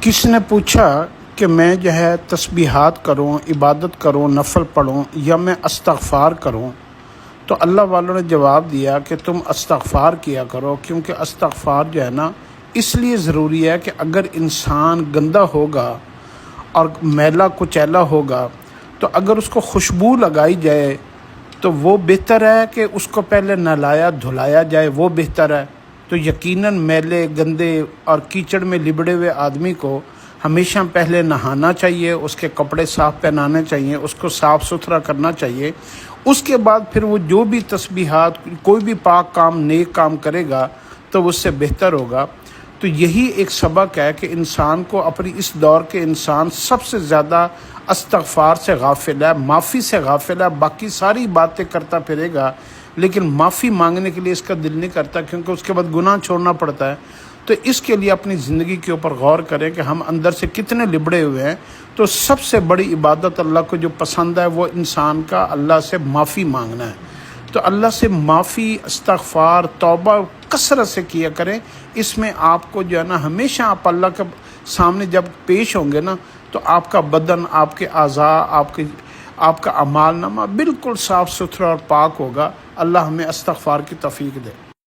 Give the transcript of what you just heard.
کس نے پوچھا کہ میں جو ہے تسبیحات کروں، عبادت کروں، نفل پڑھوں یا میں استغفار کروں؟ تو اللہ والوں نے جواب دیا کہ تم استغفار کیا کرو، کیونکہ استغفار جو ہے نا اس لیے ضروری ہے کہ اگر انسان گندا ہوگا اور میلا کچیلا ہوگا تو اگر اس کو خوشبو لگائی جائے تو وہ بہتر ہے کہ اس کو پہلے نہلایا دھلایا جائے، وہ بہتر ہے۔ تو یقیناً میلے گندے اور کیچڑ میں لبڑے ہوئے آدمی کو ہمیشہ پہلے نہانا چاہیے، اس کے کپڑے صاف پہنانے چاہیے، اس کو صاف ستھرا کرنا چاہیے۔ اس کے بعد پھر وہ جو بھی تسبیحات کوئی بھی پاک کام نیک کام کرے گا تو اس سے بہتر ہوگا۔ تو یہی ایک سبق ہے کہ انسان کو اپنی اس دور کے انسان سب سے زیادہ استغفار سے غافل ہے، معافی سے غافل ہے۔ باقی ساری باتیں کرتا پھرے گا لیکن معافی مانگنے کے لیے اس کا دل نہیں کرتا، کیونکہ اس کے بعد گناہ چھوڑنا پڑتا ہے۔ تو اس کے لیے اپنی زندگی کے اوپر غور کریں کہ ہم اندر سے کتنے لبڑے ہوئے ہیں۔ تو سب سے بڑی عبادت اللہ کو جو پسند ہے وہ انسان کا اللہ سے معافی مانگنا ہے۔ تو اللہ سے معافی، استغفار، توبہ کثرت سے کیا کریں۔ اس میں آپ کو جو ہے نا ہمیشہ آپ اللہ کے سامنے جب پیش ہوں گے نا تو آپ کا بدن، آپ کے اعضاء، آپ کا اعمال نامہ بالکل صاف ستھرا اور پاک ہوگا۔ اللہ ہمیں استغفار کی توفیق دے۔